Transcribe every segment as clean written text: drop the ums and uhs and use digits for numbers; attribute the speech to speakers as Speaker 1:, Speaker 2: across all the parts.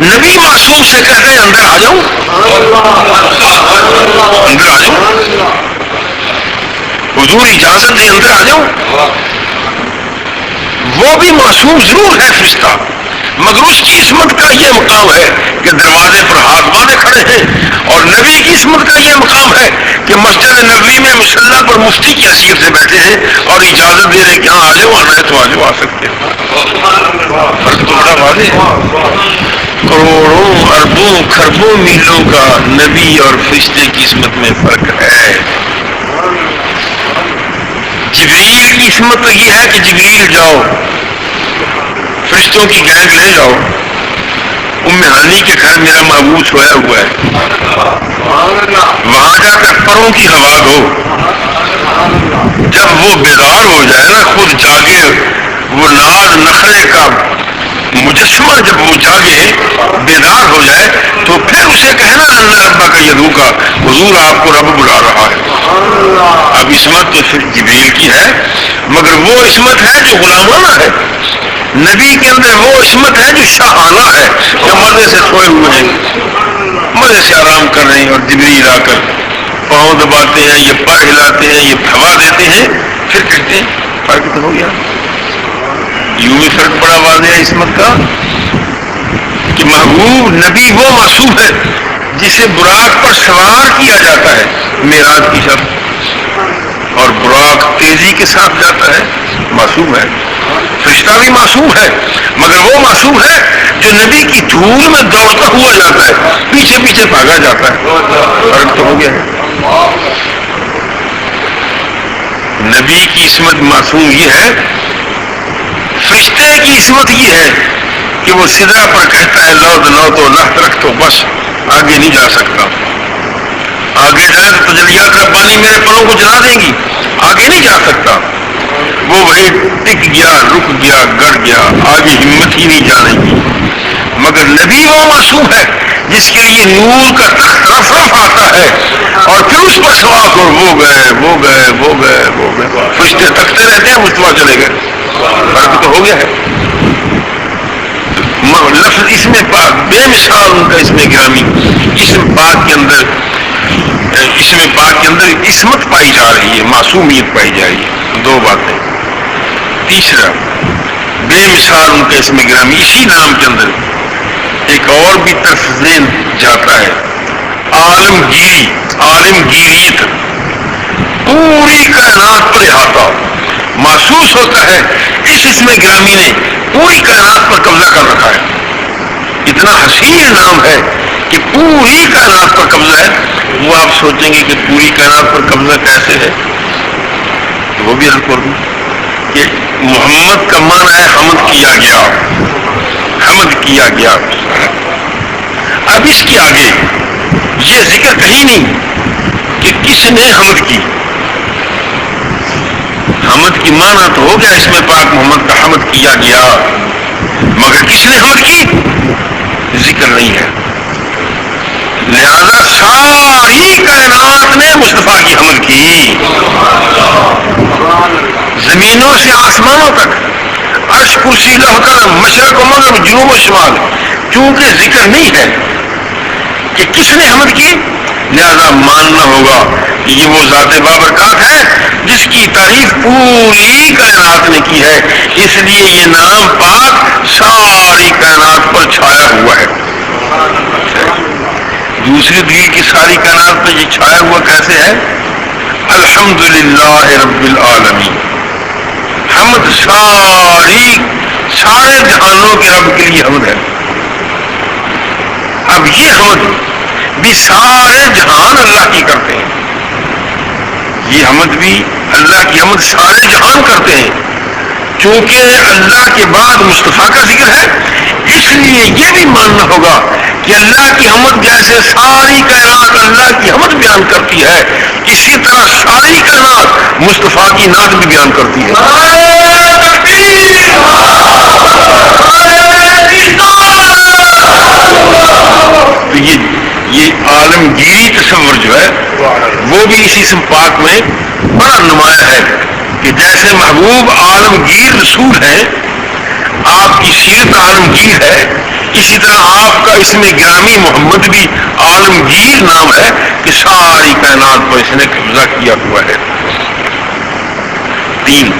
Speaker 1: نبی معصوم سے کہتے ہیں اندر آ جاؤ، اندر آ جاؤ، حضور اجازت دے اندر آ جاؤ. وہ بھی معصوم ضرور ہے فرشتہ، مگر اس کی عصمت کا یہ مقام ہے کہ دروازے پر ہاتھ باندھے کھڑے ہیں، اور نبی کی عصمت کا یہ مقام ہے کہ مسجد نبوی میں مصلی پر مفتی کی حیثیت سے بیٹھے ہیں اور اجازت دے رہے کہ ہاں آ جاؤ، آنا ہے تو آ جاؤ، آ سکتے ہیں. فرق تو بڑا واضح ہے. کروڑوں اربوں کھربوں میلوں کا نبی اور فرشتے کی عصمت میں فرق ہے. جبریل کی عصمت تو یہ ہے کہ جبریل جاؤ، فرشتوں کی گینگ لے جاؤ، ام ہانی کے گھر میرا محبوب سویا ہوا ہے، وہاں جا کر پروں کی ہوا دو. جب وہ بیدار ہو جائے نا، خود جاگے، وہ ناز نخرے کا مجسمہ جب وہ جاگے بیدار ہو جائے تو پھر اسے کہنا ان ربا کا یدو کا، حضور آپ کو رب بلا رہا ہے. اب عصمت تو پھر جبریل کی ہے، مگر وہ عصمت ہے جو غلامانہ ہے. نبی کے اندر وہ عصمت ہے جو شاہانہ ہے، کہ مزے سے سوئے ہوئے ہیں، مزے سے آرام کر رہے ہیں، اور جبریل آ کر پاؤں دباتے ہیں، یہ پر ہلاتے ہیں، یہ ہوا دیتے ہیں، پھر کہتے ہیں فرق تو ہو گیا. یوں بھی فرق بڑا واضح ہے عصمت کا کہ محبوب نبی وہ معصوم ہے جسے براق پر سوار کیا جاتا ہے معراج کی شب، اور براق تیزی کے ساتھ جاتا ہے، معصوم ہے. فرشتہ بھی معصوم ہے، مگر وہ معصوم ہے جو نبی کی دھول میں دوڑتا ہوا جاتا ہے، پیچھے پیچھے بھاگا جاتا ہے. فرق تو ہو گیا ہے. نبی کی عصمت معصوم یہ ہے، فرشتے کی عصمت یہ ہے کہ وہ سدرا پر کہتا ہے لو تو لخت رکھ تو بس، آگے نہیں جا سکتا. آگے جائے تو تجلیات ربانی میرے پروں کو جلا دیں گی، آگے نہیں جا سکتا. وہ وہیں ٹک گیا، رک گیا، گڑ گیا، آگے ہمت ہی نہیں جانے کی. مگر نبی وہ معصوم ہے جس کے لیے نور کا تخت رف رف آتا ہے، اور پھر اس پر سوار کر وہ گئے وہ گئے وہ گئے وہ گئے، فرشتے تکتے رہتے ہیں، مصطفیٰ چلے گئے. فرق تو ہو گیا ہے. لفظ اسم پاک بے مثال ان کا اسم گرامی، اسم پاک کے اندر عصمت پائی جا رہی ہے، معصومیت پائی جا رہی ہے. دو باتیں. تیسرا، بے مثال ان کا اسم گرامی، اسی نام کے اندر ایک اور بھی طرف ذہن جاتا ہے، عالمگیریت، پوری کائنات پر احاطہ محسوس ہوتا ہے. اس اسم گرامی نے پوری کائنات پر قبضہ کر رکھا ہے. اتنا حسین نام ہے کہ پوری کائنات پر قبضہ ہے. وہ آپ سوچیں گے کہ پوری کائنات پر قبضہ کیسے ہے، تو وہ بھی عرض کر دوں کہ محمد کا معنی ہے حمد کیا گیا، حمد کیا گیا. اب اس کے آگے یہ ذکر کہیں نہیں کہ کس نے حمد کی. حمد کی معنی تو ہو گیا اس میں پاک محمد کا حمد کیا گیا، مگر کس نے حمد کی ذکر نہیں ہے. لہذا ساری کائنات نے مصطفیٰ کی حمد کی، زمینوں سے آسمانوں تک، عرش کرسی لوح قلم، مشرق و مغرب، جنوب و شمال، چونکہ ذکر نہیں ہے کہ کس نے حمد کی، لہذا ماننا ہوگا کہ یہ وہ ذات بابرکات ہے جس کی تعریف پوری کائنات نے کی ہے. اس لیے یہ نام پاک ساری کائنات پر چھایا ہوا ہے. دوسری دلیل کی ساری کائنات پر یہ چھایا ہوا کیسے ہے؟ الحمدللہ رب العالمین. حمد سارے جہانوں کے رب کے لیے حمد ہے. اب یہ حمد بھی سارے جہان اللہ کی کرتے ہیں، یہ حمد بھی اللہ کی حمد سارے جہان کرتے ہیں. چونکہ اللہ کے بعد مصطفیٰ کا ذکر ہے، اس لیے یہ بھی ماننا ہوگا کہ اللہ کی حمد جیسے ساری کائنات اللہ کی حمد بیان کرتی ہے، اسی طرح ساری کائنات مصطفیٰ کی نعت بھی بیان کرتی ہے. تو یہ عالمگیری تصور جو ہے وہ بھی اسی اسم پاک میں بڑا نمایاں ہے کہ جیسے محبوب عالمگیر رسول ہے، آپ کی سیرت عالمگیر ہے، اسی طرح آپ کا اس میں گرامی محمد بھی عالمگیر نام ہے کہ ساری کائنات کو اس نے قبضہ کیا ہوا ہے. 3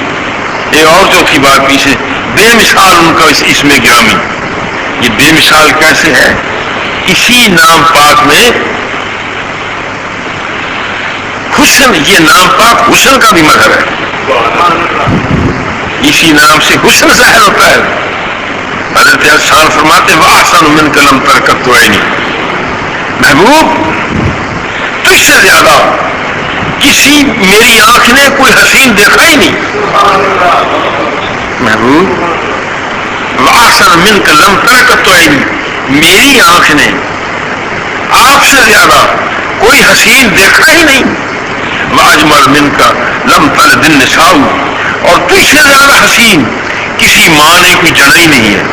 Speaker 1: ایک اور چوتھی بات پیچھے بے مثال ان کا اس میں گرامی. یہ بے مثال کیسے ہے؟ اسی نام پاک میں حسن، یہ نام پاک حسن کا بھی مظہر ہے. اسی نام سے حسن ظاہر ہوتا ہے. حضرت حسان فرماتے وَأَحْسَنُ مِنْكَ لَمْ تَرْ عَيْنِي، محبوب تجھ سے زیادہ کسی میری آنکھ نے کوئی حسین دیکھا ہی نہیں. محبوب وَأَحْسَنُ مِنْكَ لَمْ تَرْ عَيْنِي، میری آنکھ نے آپ سے زیادہ کوئی حسین دیکھا ہی نہیں. وَأَجْمَلُ مِنْكَ لَمْ تَلِدِ النِّسَاءُ، اور تجھ سے زیادہ حسین کسی ماں نے کوئی جنا ہی نہیں ہے.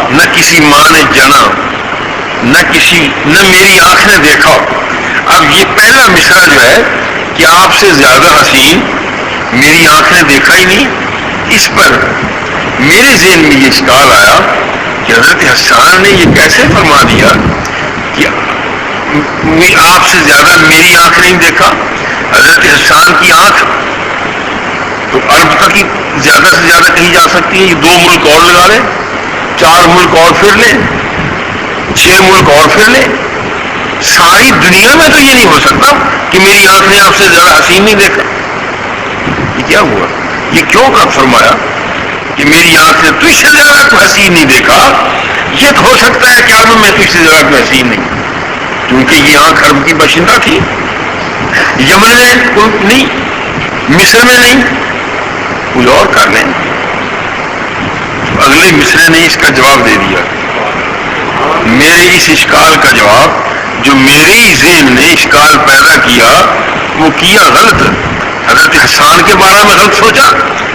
Speaker 1: نہ کسی ماں نے جنا، نہ میری آنکھ نے دیکھا. اب یہ پہلا مصرع جو ہے کہ آپ سے زیادہ حسین میری آنکھ نے دیکھا ہی نہیں، اس پر میرے ذہن میں یہ اشکال آیا کہ حضرت حسان نے یہ کیسے فرما دیا کہ آپ سے زیادہ میری آنکھ نہیں دیکھا. حضرت حسان کی آنکھ تو عرب تک ہی زیادہ سے زیادہ کہیں جا سکتی ہے. یہ 2 ملک اور لگا لیں، 4 ملک اور پھر لیں، 6 ملک اور پھر لیں، ساری دنیا میں تو یہ نہیں ہو سکتا کہ میری آنکھ نے آپ سے زیادہ حسین نہیں دیکھا. یہ کیا ہوا؟ یہ کیوں کا فرمایا کہ میری آنکھ نے تجھ سے زیادہ تو حسین نہیں دیکھا؟ یہ تو ہو سکتا ہے کہ عرب میں تجھ سے زیادہ تو حسین نہیں، کیونکہ یہ آنکھ عرب کی باشندہ تھی. یمن میں نہیں، مصر میں نہیں، کوئی اور کر لیں. اگلے مصرے نے اس کا جواب دے دیا. میرے اس اشکال کا جواب جو میرے ہی ذہن نے اشکال پیدا کیا وہ کیا غلط. حضرت حسان کے بارے میں غلط سوچا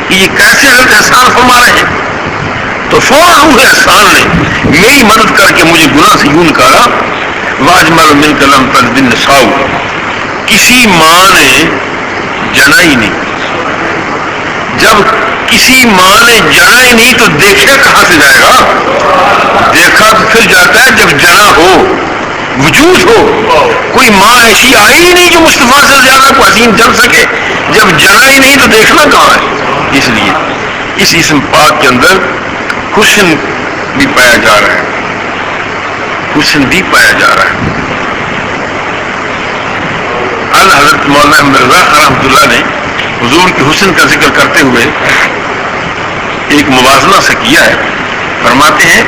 Speaker 1: کہ یہ کیسے حضرت حسان فرما رہے ہیں، تو فوراً روح حسان نے میری مدد کر کے مجھے گناہ سے یوں نکالا. وَأَجْمَلُ مِنْكَ لَمْ تَلِدِ النِّسَاءُ، کسی ماں نے جنا ہی نہیں. جب کسی ماں نے جنا ہی نہیں تو دیکھے کہاں سے جائے گا؟ دیکھا تو پھر جاتا ہے جب جنا ہو، وجود ہو. کوئی ماں ایسی آئی ہی نہیں جو مصطفیٰ سے زیادہ کو حسین جن سکے. جب جنا ہی نہیں تو دیکھنا کہاں ہے؟ اس لیے اس اسم پاک کے اندر حسن بھی پایا جا رہا ہے، حسن بھی پایا جا رہا ہے. حضرت مولانا احمد رضا رحمۃ اللہ نے حضور کے حسن کا ذکر کرتے ہوئے ایک موازنہ سے کیا ہے. فرماتے ہیں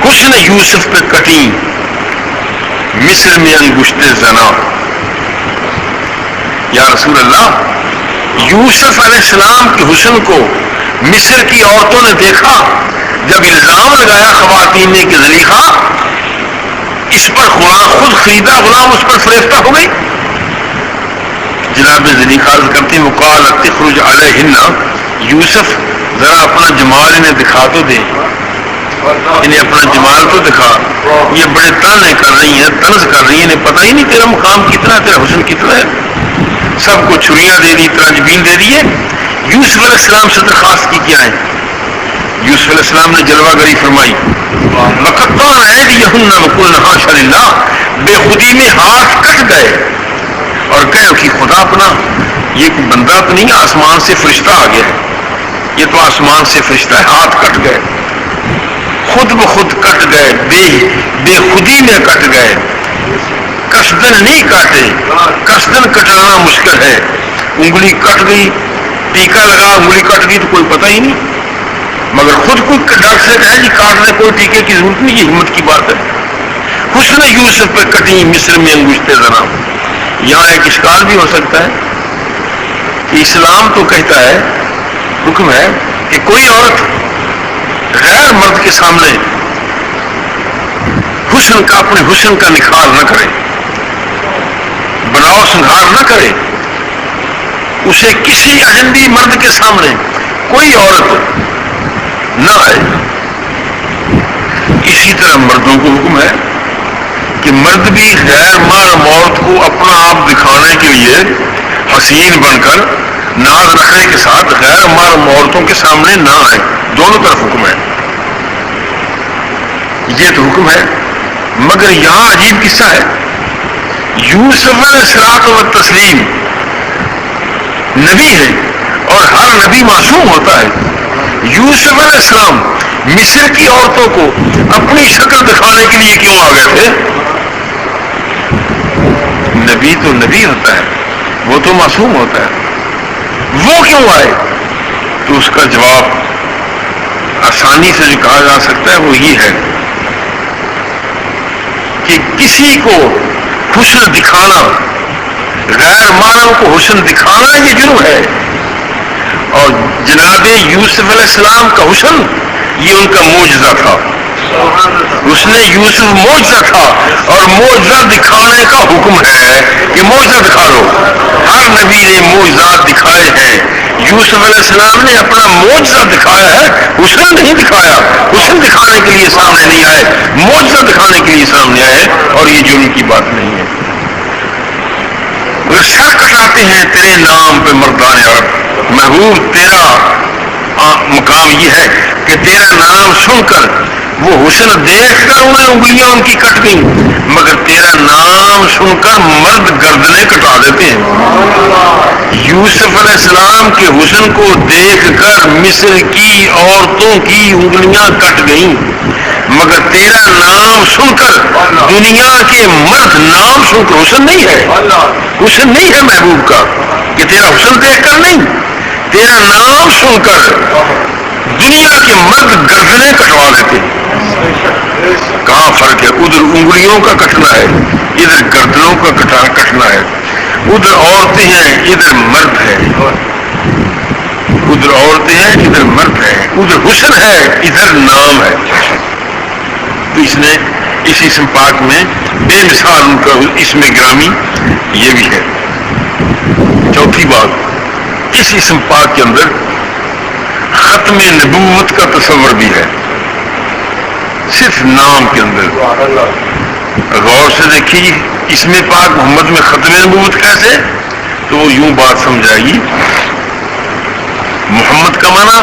Speaker 1: حسن یوسف پہ کٹیں مصر میں انگشت زنا. یا رسول اللہ، یوسف علیہ السلام کے حسن کو مصر کی عورتوں نے دیکھا. جب الزام لگایا خواتین نے کہ زلیخا اس پر خود خریدا غلام اس پر فریفتہ ہو گئی. جناب زلیخا عرض کرتے ہیں وقالت تخرج علیہن، یوسف ذرا اپنا جمال انہیں دکھا تو دے، انہیں اپنا جمال تو دکھا. یہ بڑے تانے کر رہی ہیں، طنز کر رہی ہیں، انہیں پتہ ہی نہیں تیرا مقام کتنا ہے، تیرا حسن کتنا ہے. سب کو چھریاں دے دی، ترجبین دے دیے. یوسف علیہ السلام سے درخواست کی کیا ہے؟ یوسف علیہ السلام نے جلوہ گری فرمائی. وَقَطَّعْنَ أَيْدِيَهُنَّ وَقُلْنَ حَاشَ لِلَّهِ، بے خودی میں ہاتھ کٹ گئے اور کہو کہ خدا اپنا یہ کوئی بندہ تو نہیں، آسمان سے فرشتہ آ گیا ہے، یہ تو آسمان سے فرشتہ ہے. ہاتھ کٹ گئے، خود بخود کٹ گئے، بے خودی میں کٹ گئے. قصدن نہیں کاٹے، قصدن کٹانا مشکل ہے. انگلی کٹ گئی، ٹیکا لگا، انگلی کٹ گئی تو کوئی پتہ ہی نہیں. مگر خود کو ڈاکٹر سے کہے جی کاٹنے کوئی ٹیکے کی ضرورت نہیں، یہ ہمت کی بات ہے. حسن یوسف پہ کٹیں مصر میں انگشت زنا. یہاں ایک اشکال بھی ہو سکتا ہے کہ اسلام تو کہتا ہے، حکم ہے کہ کوئی عورت غیر مرد کے سامنے حسن کا، اپنے حسن کا نکھار نہ کرے، بناؤ سنگھار نہ کرے. اسے کسی اجنبی مرد کے سامنے کوئی عورت نہ آئے. اسی طرح مردوں کو حکم ہے کہ مرد بھی غیر محرم عورت کو اپنا آپ دکھانے کے لیے حسین بن کر ناز نخرے کے ساتھ غیر محرم عورتوں کے سامنے نہ آئے. دونوں طرف حکم ہے. یہ تو حکم ہے. مگر یہاں عجیب قصہ ہے. یوسف علیہ الصلوۃ والتسلیم نبی ہے اور ہر نبی معصوم ہوتا ہے. یوسف علیہ السلام مصر کی عورتوں کو اپنی شکل دکھانے کے لیے کیوں آ گئے تھے؟ نبی تو نبی ہوتا ہے, وہ تو معصوم ہوتا ہے, وہ کیوں آئے؟ تو اس کا جواب آسانی سے جو کہا جا سکتا ہے وہ یہ ہے کہ کسی کو حسن دکھانا, غیر محرم کو حسن دکھانا یہ جرم ہے. اور جناب یوسف علیہ السلام کا حسن یہ ان کا معجزہ تھا. اس نے یوسف معجزہ تھا اور معجزہ دکھانے کا حکم ہے کہ معجزہ دکھا دو. ہر نبی نے معجزات دکھائے ہیں. یوسف علیہ السلام نے اپنا معجزہ دکھایا ہے, حسن نہیں دکھایا. حسن دکھانے کے لیے سامنے نہیں آئے, معجزہ دکھانے کے لیے سامنے آئے, اور یہ جرم کی بات نہیں ہے. وہ سر کٹاتے ہیں تیرے نام پہ مردان عرب. محبوب تیرا مقام یہ ہے کہ تیرا نام سن کر وہ حسن دیکھ کر انہیں انگلیاں ان کی کٹ گئیں, مگر تیرا نام سن کر مرد گردنیں کٹا دیتے ہیں. یوسف علیہ السلام کے حسن کو دیکھ کر مصر کی عورتوں کی انگلیاں کٹ گئیں, مگر تیرا نام سن کر دنیا کے مرد نام سن کر, حسن نہیں ہے, حسن نہیں ہے محبوب کا کہ تیرا حسن دیکھ کر نہیں, تیرا نام سن کر دنیا کے مرد گردنیں کٹوا دیتے. کہاں فرق ہے؟ ادھر انگلیوں کا کٹنا ہے, ادھر گردنوں کا کٹنا ہے. ادھر عورتیں ہیں, ادھر مرد ہے. ادھر عورتیں ہیں, ادھر مرد ہے. ادھر حسن ہے, ادھر نام ہے. تو اس نے اس اسم پاک میں بے مثال ان کا اسم گرامی یہ بھی ہے. چوتھی بات, اس اسم پاک کے اندر ختم نبوت کا تصور بھی ہے, صرف نام کے اندر. غور سے دیکھیے اسم پاک محمد میں ختم نبوت کیسے, تو وہ یوں بات سمجھائے گی. محمد کا معنی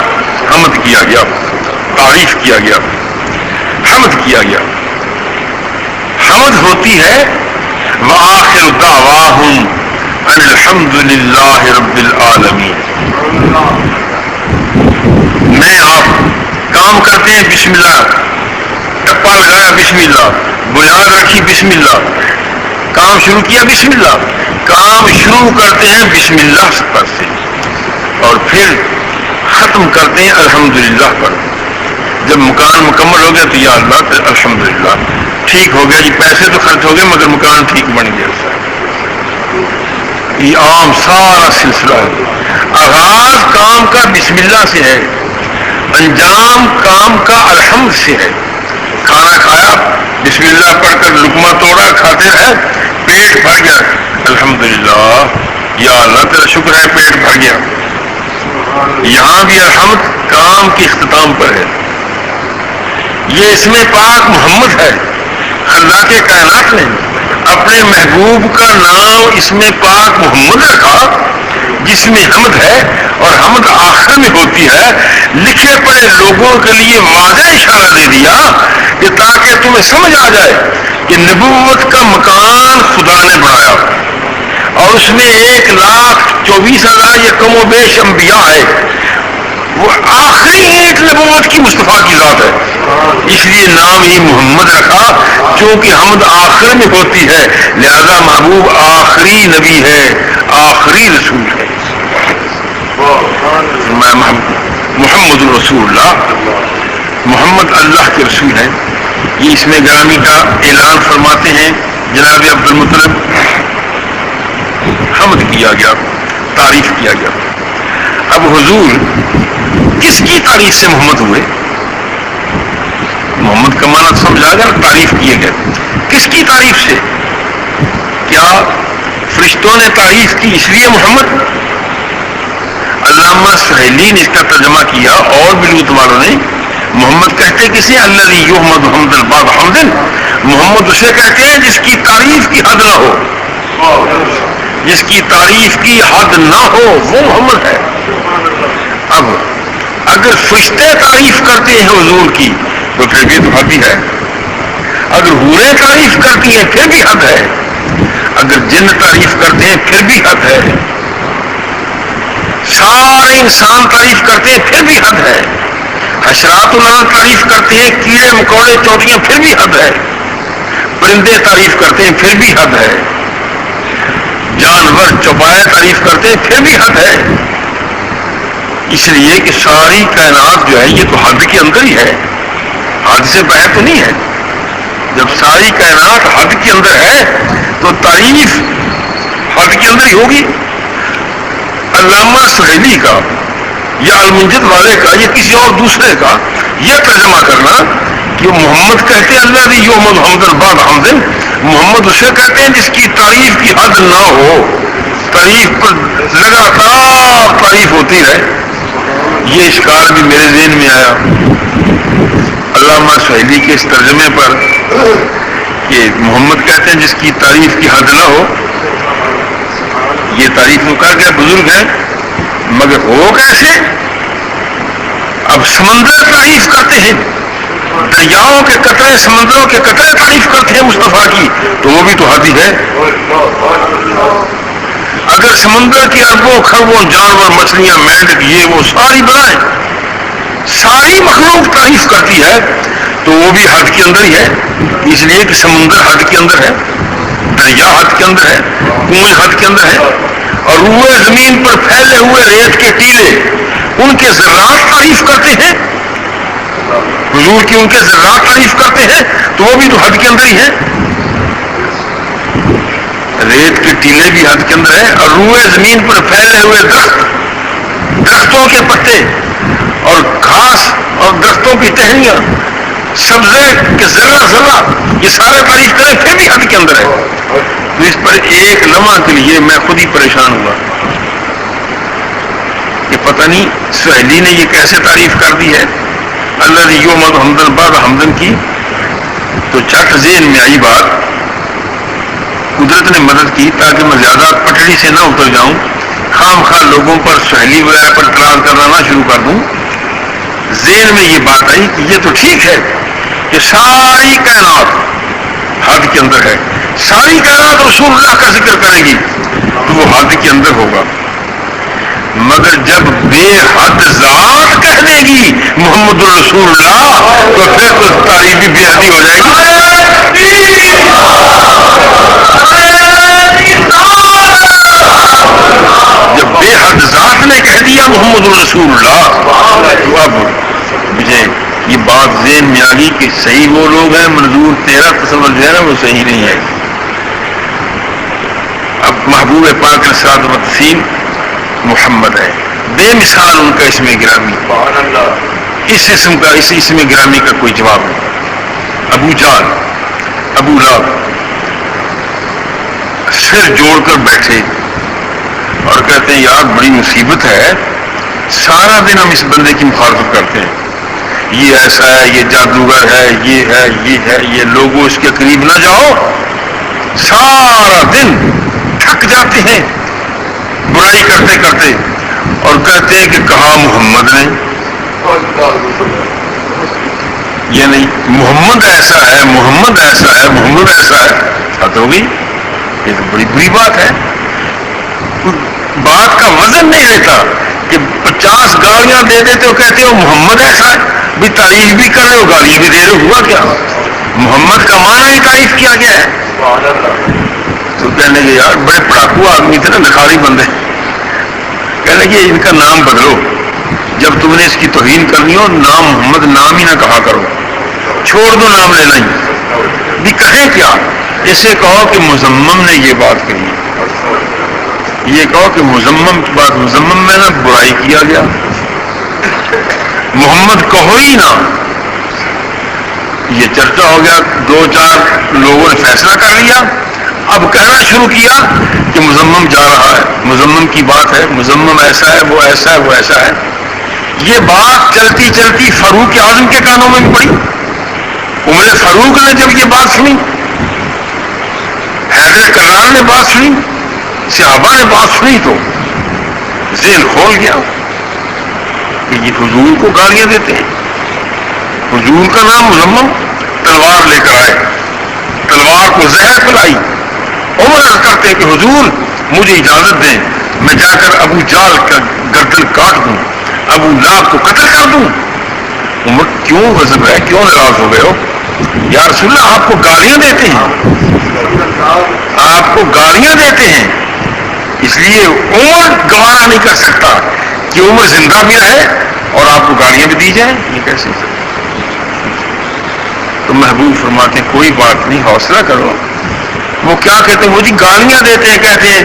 Speaker 1: حمد کیا گیا, تعریف کیا گیا, حمد کیا گیا. حمد ہوتی ہے وآخر دعواہم ان الحمد للہ رب العالمین. میں آپ کام کرتے ہیں بسم اللہ, ٹپا لگایا بسم اللہ, بنیاد رکھی بسم اللہ, کام شروع کیا بسم اللہ, کام شروع کرتے ہیں بسم اللہ پر سے اور پھر ختم کرتے ہیں الحمدللہ پر. جب مکان مکمل ہو گیا تو یا اللہ پھر الحمدللہ. ٹھیک ہو گیا جی, پیسے تو خرچ ہو گئے مگر مکان ٹھیک بن گیا. یہ عام سارا سلسلہ ہے. آغاز کام کا بسم اللہ سے ہے, انجام کام کا الحمد سے ہے. کھانا کھایا بسم اللہ پڑھ کر لقمہ توڑا, کھاتے رہے, پیٹ بھر گیا الحمدللہ, یا اللہ تیرا شکر ہے پیٹ بھر گیا. یہاں بھی الحمد کام کے اختتام پر ہے. یہ اسم پاک محمد ہے. اللہ کے کائنات نے اپنے محبوب کا نام اسم پاک محمد رکھا جس میں حمد ہے, اور حمد آخر میں ہوتی ہے. لکھے پڑھے لوگوں کے لیے واضح اشارہ دے دیا کہ تاکہ تمہیں سمجھ آ جائے کہ نبوت کا مکان خدا نے بنایا, اور اس میں 1,24,000 یہ کم و بیش انبیاء ہے. وہ آخری ایک نبوت کی مصطفیٰ کی ذات ہے, اس لیے نام ہی محمد رکھا. چونکہ حمد آخر میں ہوتی ہے لہذا محبوب آخری نبی ہے, آخری رسول ہے. محمد رسول اللہ, محمد اللہ کے رسول ہیں. یہ اس میں گرامی کا اعلان فرماتے ہیں جناب عبد المطلب. حمد کیا گیا, تعریف کیا گیا. اب حضور کس کی تعریف سے محمد ہوئے؟ محمد کا معنی سمجھا گیا, تعریف کیے گئے. کس کی تعریف سے؟ کیا فرشتوں نے تعریف کی اس لیے محمد؟ علامہ سہیلی نے اس کا ترجمہ کیا, اور بھی لوت والوں نے. محمد کہتے کسے؟ الذی یحمد حمدا بعد حمد. محمد اسے کہتے ہیں جس کی تعریف کی حد نہ ہو, جس کی تعریف کی حد نہ ہو وہ محمد ہے. اب اگر فرشتے تعریف کرتے ہیں حضور کی تو پھر بھی تو حد ہی ہے. اگر حوریں تعریف کرتی ہیں پھر بھی حد ہے، اگر جن تعریف کرتے ہیں پھر بھی حد ہے، سارے انسان تعریف کرتے ہیں پھر بھی حد ہے، حشرات الارض تعریف کرتے ہیں، کیڑے مکوڑے چونٹیاں پھر بھی حد ہے، پرندے تعریف کرتے ہیں پھر بھی حد ہے، جانور چوپائے تعریف کرتے ہیں پھر بھی حد ہے۔ اس لیے کہ ساری کائنات جو ہے یہ تو حد کے اندر ہی ہے، حد سے باہر تو نہیں ہے۔ جب ساری کائنات حد کے اندر ہے تو تعریف حد کے اندر ہی ہوگی۔ علامہ سہیلی کا یا المنجد والے کا یا کسی اور دوسرے کا یہ ترجمہ کرنا کہ محمد کہتے ہیں اللہ دی یومن حمدن بعد حمدن، محمد اسے کہتے ہیں جس کی تعریف کی حد نہ ہو، تعریف پر لگاتار تعریف ہوتی رہے۔ یہ اشکال بھی میرے ذہن میں آیا علامہ سہیلی کے اس ترجمے پر کہ محمد کہتے ہیں جس کی تعریف کی حد نہ ہو، یہ تعریف تو کر کے بزرگ ہیں مگر ہو کیسے؟ اب سمندر تعریف کرتے ہیں، دریاؤں کے قطرے، سمندروں کے قطرے تعریف کرتے ہیں مصطفیٰ کی، تو وہ بھی تو حد ہی ہے۔ اگر سمندر کی اربوں خربوں جانور مچھلیاں مینڈک یہ وہ ساری بنائیں، ساری مخلوق تعریف کرتی ہے تو وہ بھی حد کے اندر ہی ہے، اس لیے کہ سمندر حد کے اندر ہے، دریا حد کے اندر ہے، کنویں حد کے اندر ہے، اور روئے زمین پر پھیلے ہوئے ریت کے ٹیلے ان کے ذرات تعریف کرتے ہیں، حضور کی ان کے ذرات تعریف کرتے ہیں تو وہ بھی تو حد کے اندر ہی ہے۔ ریت کے ٹیلے بھی حد کے اندر ہے، اور روئے زمین پر پھیلے ہوئے درختوں کے پتے اور گھاس اور درختوں کی ٹہنیاں، سبزے کے ذرہ ذرہ، یہ سارے تعریف کریں پھر بھی حد کے اندر ہے۔ تو اس پر ایک لمحہ کے لیے میں خود ہی پریشان ہوا کہ پتہ نہیں سہیلی نے یہ کیسے تعریف کر دی ہے اللہ دی یومن حمدن بعد حمدن کی۔ تو جھٹ ذہن میں آئی بات، قدرت نے مدد کی تاکہ میں زیادہ پٹڑی سے نہ اتر جاؤں، خام خواہ لوگوں پر سہیلی وغیرہ پر اعتراض کرنا نہ شروع کر دوں۔ ذہن میں یہ بات آئی کہ یہ تو ٹھیک ہے کہ ساری کائنات حد کے اندر ہے، ساری کائنات رسول اللہ کا ذکر کرے گی تو وہ حد کے اندر ہوگا، مگر جب بے حد ذات کہہ دے گی محمد رسول اللہ تو پھر تو تعریف بھی بے حدی ہو جائے گی۔ جب بے حد ذات نے کہہ دیا محمد رسول اللہ تو اب مجھے یہ بات ذہن میں آ گئی کہ صحیح وہ لوگ ہیں، منظور تیرا تصور جو ہے نا وہ صحیح نہیں ہے۔ اب محبوب پاک صراط وسیم محمد ہے، بے مثال ان کا اسم گرامی، اس اسم کا اس اسم گرامی کا کوئی جواب نہیں۔ ابو جہل ابو لہب سر جوڑ کر بیٹھے اور کہتے ہیں یار بڑی مصیبت ہے، سارا دن ہم اس بندے کی مخالفت کرتے ہیں، یہ ایسا ہے، یہ جادوگر ہے، یہ ہے یہ ہے، یہ لوگوں اس کے قریب نہ جاؤ، سارا دن تھک جاتے ہیں برائی کرتے کرتے، اور کہتے ہیں کہ کہا محمد نے، یہ نہیں محمد ایسا ہے، محمد ایسا ہے، محمد ایسا ہے، حد ہو گئی، یہ تو بڑی بری بات ہے۔ بات کا وزن نہیں لیتا کہ 50 گالیاں دے دیتے ہو، کہتے ہو محمد ایسا ہے، بھی تعریف بھی کر رہے ہو گالیاں بھی دے رہے ہو، ہوا کیا؟ محمد کا معنی ہی تعریف کیا گیا ہے۔ تو کہنے کہ یار بڑے پڑاکو آدمی تھے نا، نکھاری بندے، کہنے کہ ان کا نام بدلو، جب تم نے اس کی توہین کرنی ہو نام محمد نام ہی نہ کہا کرو، چھوڑ دو نام لینا ہی، بھی کہیں کیا؟ اسے کہو کہ مزمم نے یہ بات کہی، یہ کہو کہ مزمم کی بات، مزمم میں نہ برائی کیا گیا، محمد کہو ہی نہ۔ یہ چرچا ہو گیا، 2-4 لوگوں نے فیصلہ کر لیا، اب کہنا شروع کیا کہ مزمم جا رہا ہے، مزمم کی بات ہے، مزمم ایسا ہے، وہ ایسا ہے، وہ ایسا ہے۔ یہ بات چلتی چلتی فاروق اعظم کے کانوں میں بھی پڑی، عمر فاروق نے جب یہ بات سنی، حیدر کرار نے بات سنی، صحابہ نے بات سنی، تو ذہن کھول گیا کہ یہ حضور کو گالیاں دیتے ہیں، حضور کا نام مزمم، تلوار لے کر آئے تلوار کو زہر پلائی. عمر عرض کرتے ہیں کہ حضور مجھے اجازت دیں میں جا کر ابو جال کا گردن کاٹ دوں, ابو لہب کو قتل کر دوں. عمر کیوں غضب ہے, کیوں ناراض ہو گئے ہو؟ یا رسول اللہ آپ کو گالیاں دیتے ہیں, آپ کو گالیاں دیتے ہیں, اس لیے عمر گوارا نہیں کر سکتا کہ عمر زندہ بھی رہے اور آپ کو گالیاں بھی دی جائیں. یہ کیسے؟ تو محبوب فرماتے ہیں کوئی بات نہیں, حوصلہ کرو. وہ کیا کہتے ہیں, وہ جی گالیاں دیتے ہیں, کہتے ہیں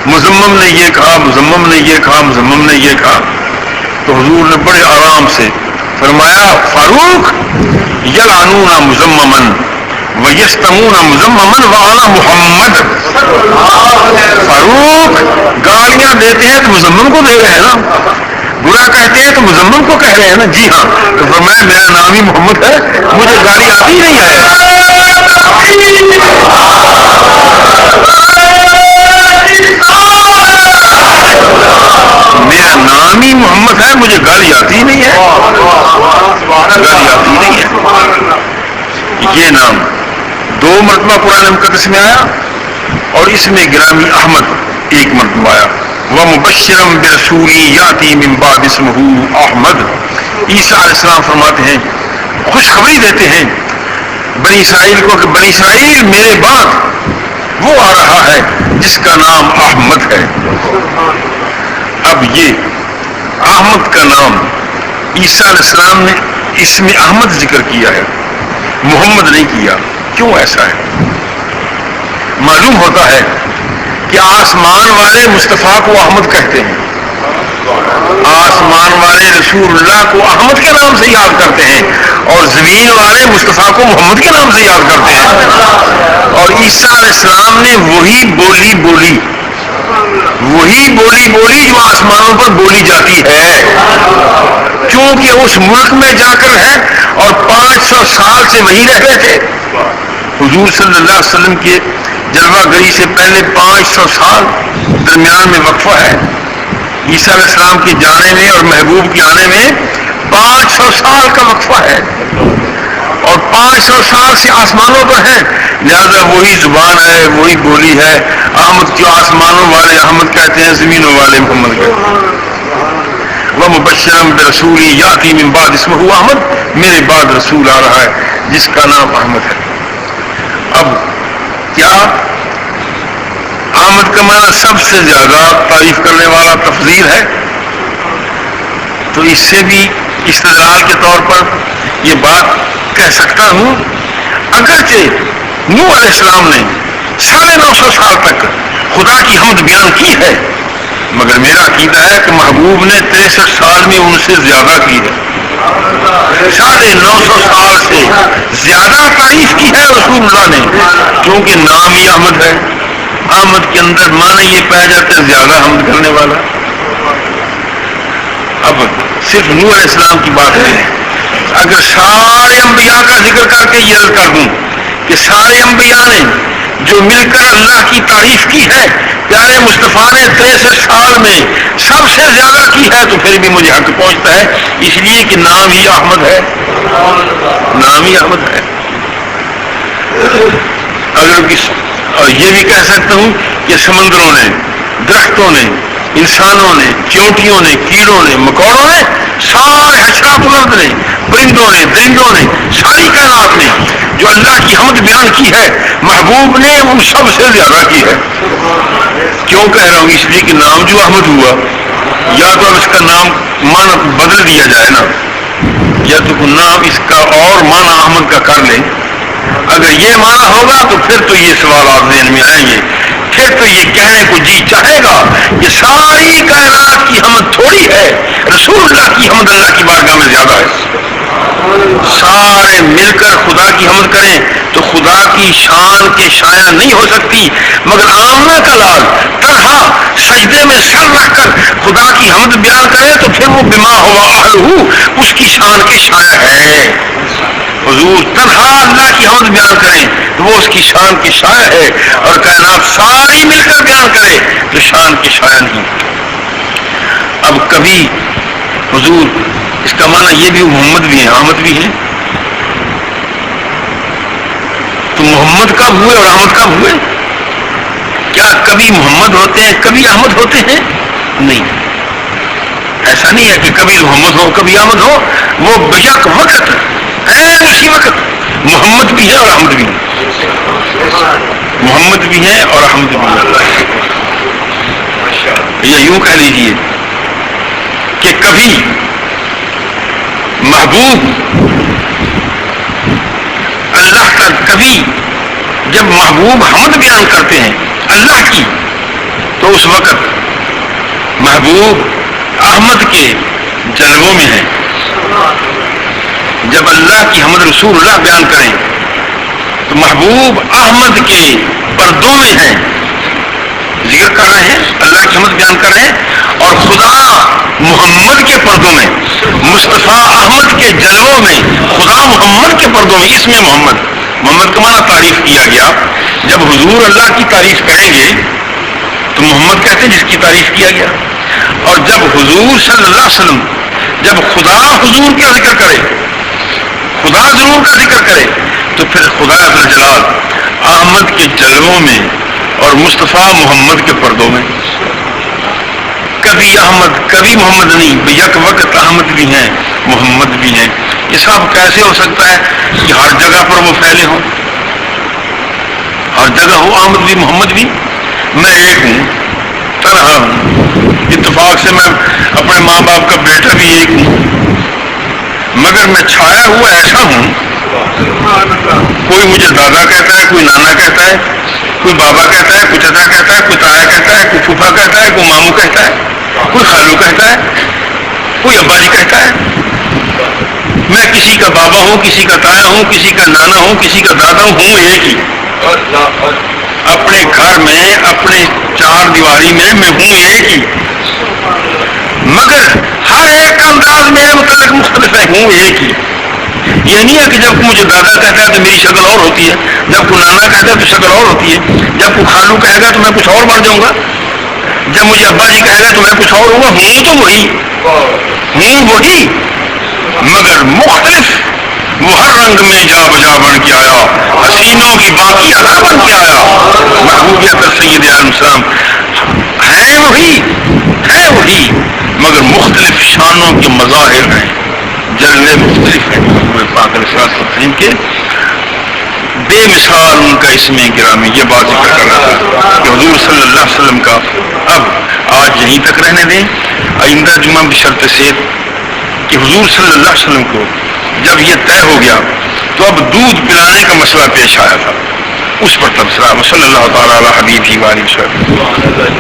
Speaker 1: مزمم نے یہ کہا, مزمم نے یہ کہا, مزمم نے یہ کہا. تو حضور نے بڑے آرام سے فرمایا فاروق یلعنون مزممن ویشتمون مزممن وانا محمد. فاروق گالیاں دیتے ہیں تو مزمم کو دے رہے ہیں نا, برا کہتے ہیں تو مزمم کو کہہ رہے ہیں نا. جی ہاں, تو فرمایا میرا نام ہی محمد ہے, مجھے گالی آتی نہیں ہے. میرا نام ہی محمد ہے, مجھے گالی آتی نہیں ہے, گالی آتی نہیں ہے. یہ نام 2 مرتبہ قرآن مقدس میں آیا اور اس میں گرامی احمد 1 مرتبہ آیا. وَمُبَشِّرًا بِرَسُولٍ يَأْتِي مِن بَعْدِهِ اسْمُهُ أَحْمَدُ. عیسیٰ علیہ السلام فرماتے ہیں, خوشخبری دیتے ہیں بنی اسرائیل کو کہ بنی اسرائیل میرے بعد وہ آ رہا ہے جس کا نام احمد ہے. اب یہ احمد کا نام عیسیٰ علیہ السلام نے اس میں احمد ذکر کیا ہے, محمد نہیں کیا. کیوں ایسا ہے؟ معلوم ہوتا ہے کہ آسمان والے مصطفیٰ کو احمد کہتے ہیں, آسمان والے رسول اللہ کو احمد کے نام سے یاد کرتے ہیں اور زمین والے مصطفیٰ کو محمد کے نام سے یاد کرتے ہیں. اور عیسیٰ علیہ السلام نے وہی بولی بولی جو آسمانوں پر بولی جاتی ہے, کیونکہ اس ملک میں جا کر ہے اور 500 سال سے وہی رہتے تھے. حضور صلی اللہ علیہ وسلم کے جلوہ گری سے پہلے 500 سال درمیان میں وقفہ ہے. عیسیٰ علیہ السلام کے جانے میں اور محبوب کے آنے میں 500 سال کا وقفہ ہے, اور 500 سال سے آسمانوں پر ہیں, لہذا وہی زبان ہے, وہی بولی ہے. احمد جو آسمانوں والے احمد کہتے ہیں, زمینوں والے محمد کہتے ہیں. وَمُبَشِّرًا بِرَسُولٍ يَأْتِي مِن بَعْدِهِ اسْمُهُ أَحْمَدُ, میرے بعد رسول آ رہا ہے جس کا نام احمد ہے. اب کیا احمد کا معنی سب سے زیادہ تعریف کرنے والا, تفضیل ہے؟ تو اس سے بھی استدلال کے طور پر یہ بات کہہ سکتا ہوں, اگرچہ نوح علیہ السلام نے 950 سال تک خدا کی حمد بیان کی ہے, مگر میرا عقیدہ ہے کہ محبوب نے 63 سال میں ان سے زیادہ کی ہے. 950 سال سے زیادہ تعریف کی ہے رسول اللہ نے, کیونکہ نام ہی احمد ہے. احمد کے اندر معنی یہ پایا جاتا ہے زیادہ حمد کرنے والا. اب صرف نوح علیہ السلام کی بات ہے, اگر سارے انبیاء کا ذکر کر کے یہ عرض کر دوں کہ سارے انبیاء نے جو مل کر اللہ کی تعریف کی ہے, پیارے مصطفیٰ نے 63 سال میں سب سے زیادہ کی ہے, تو پھر بھی مجھے حق پہنچتا ہے, اس لیے کہ نام ہی احمد ہے, نام ہی احمد ہے. اگر یہ بھی کہہ سکتا ہوں کہ سمندروں نے, درختوں نے, انسانوں نے, چونٹیوں نے, کیڑوں نے, مکوڑوں نے, سارے حشرات الارض نے, پرندوں نے, درندوں نے, ساری کائنات نے جو اللہ کی حمد بیان کی ہے, محبوب نے ان سب سے زیادہ کی ہے. کیوں کہہ رہا ہوں؟ اس لیے کہ نام جو احمد ہوا, یا تو اب اس کا نام معنی بدل دیا جائے نا, یا تو نام اس کا اور معنی احمد کا کر لیں. اگر یہ معنی ہوگا تو پھر تو یہ سوالات ذہن میں آئیں گے, پھر تو یہ کہنے کو جی چاہے گا کہ ساری کائنات کی حمد تھوڑی ہے, رسول اللہ کی حمد اللہ کی بارگاہ میں زیادہ ہے. سارے مل کر خدا کی حمد کریں تو خدا کی شان کے شایع نہیں ہو سکتی, مگر آمنہ کا لال تنہا سجدے میں سر رکھ کر خدا کی حمد بیان کرے تو پھر وہ بما ہوا اہلہ, اس کی شان کے شایع ہے. حضور تنہا اللہ کی حمد بیان کریں تو وہ اس کی شان کی شایع ہے, اور کائنات ساری مل کر بیان کرے تو شان کی شایع نہیں. اب کبھی حضور اس کا معنی یہ بھی محمد بھی ہے, احمد بھی ہے, تو محمد کب ہوئے اور احمد کب ہوئے؟ کیا کبھی محمد ہوتے ہیں کبھی احمد ہوتے ہیں؟ نہیں، ایسا نہیں ہے کہ کبھی محمد ہو کبھی احمد ہو، وہ بیک وقت ہے، اسی وقت محمد بھی ہے اور احمد بھی ہے، محمد بھی ہے اور احمد بھی ہے، یا یوں کہہ لیجیے کہ کبھی محبوب اللہ کا، کبھی جب محبوب حمد بیان کرتے ہیں اللہ کی تو اس وقت محبوب احمد کے جلووں میں ہے، جب اللہ کی حمد رسول اللہ بیان کریں تو محبوب احمد کے پردوں میں ہیں، ذکر کر رہے ہیں اللہ کی حمد بیان کر رہے ہیں، اور خدا محمد کے پردوں میں، مصطفیٰ احمد کے جلووں میں، خدا محمد کے پردوں میں، اس میں محمد کا معنی تعریف کیا گیا۔ جب حضور اللہ کی تعریف کہیں گے تو محمد کہتے ہیں جس کی تعریف کیا گیا، اور جب حضور صلی اللہ علیہ وسلم، جب خدا حضور کا ذکر کرے، خدا ضرور کا ذکر کرے تو پھر خدا ذوالجلال احمد کے جلووں میں اور مصطفیٰ محمد کے پردوں میں، کبھی احمد کبھی محمد نہیں، بیک وقت احمد بھی ہیں محمد بھی ہیں۔ یہ سب کیسے ہو سکتا ہے کہ ہر جگہ پر وہ پھیلے ہوں، ہر جگہ ہو احمد بھی محمد بھی؟ میں ایک ہوں، تنہا ہوں، اتفاق سے میں اپنے ماں باپ کا بیٹا بھی ایک ہوں، مگر میں چھایا ہوا ایسا ہوں، کوئی مجھے دادا کہتا ہے، کوئی نانا کہتا ہے، کوئی بابا کہتا ہے، کوئی چچا کہتا ہے، کوئی تایا کہتا ہے، کوئی پھوپھا کہتا ہے، کوئی ماموں کہتا ہے، کوئی خالو کہتا ہے، کوئی ابا جی کہتا ہے۔ میں کسی کا بابا ہوں، کسی کا تایا ہوں، کسی کا نانا ہوں، کسی کا دادا ہوں ایک ہی، اپنے گھر میں، اپنے چار دیواری میں ہوں ایک ہی، مگر ہر ایک کا انداز میرے متعلق مختلف ہے، ہوں ایک ہی۔ یہ نہیں ہے کہ جب مجھے دادا کہتا ہے تو میری شکل اور ہوتی ہے، جب کوئی نانا کہتا ہے تو شکل اور ہوتی ہے، جب کوئی خالو کہے گا تو میں کچھ اور بن جاؤں گا، جب مجھے ابا جی کہے گا تو میں کچھ اور ہوں گا، ہوں تو وہی مگر مختلف۔ وہ ہر رنگ میں جا بجا بن کے آیا، حسینوں کی باقی ادا بن کے آیا، محبوب اکرم سید عالم السلام ہے وہی مگر مختلف شانوں کے مظاہر ہیں، جلوے مختلف ہیں۔ محبوب پاک علیہ السلام کے بے مثال ان کا اسم گرامی، یہ بات ذکر کر رہا تھا کہ حضور صلی اللہ علیہ وسلم کا اب آج یہیں تک رہنے دیں، آئندہ جمعہ بشرط صحت کہ حضور صلی اللہ علیہ وسلم کو جب یہ طے ہو گیا تو اب دودھ پلانے کا مسئلہ پیش آیا تھا، اس پر تبصرہ۔ صلی اللہ تعالیٰ علیہ حبیبہ وسلم۔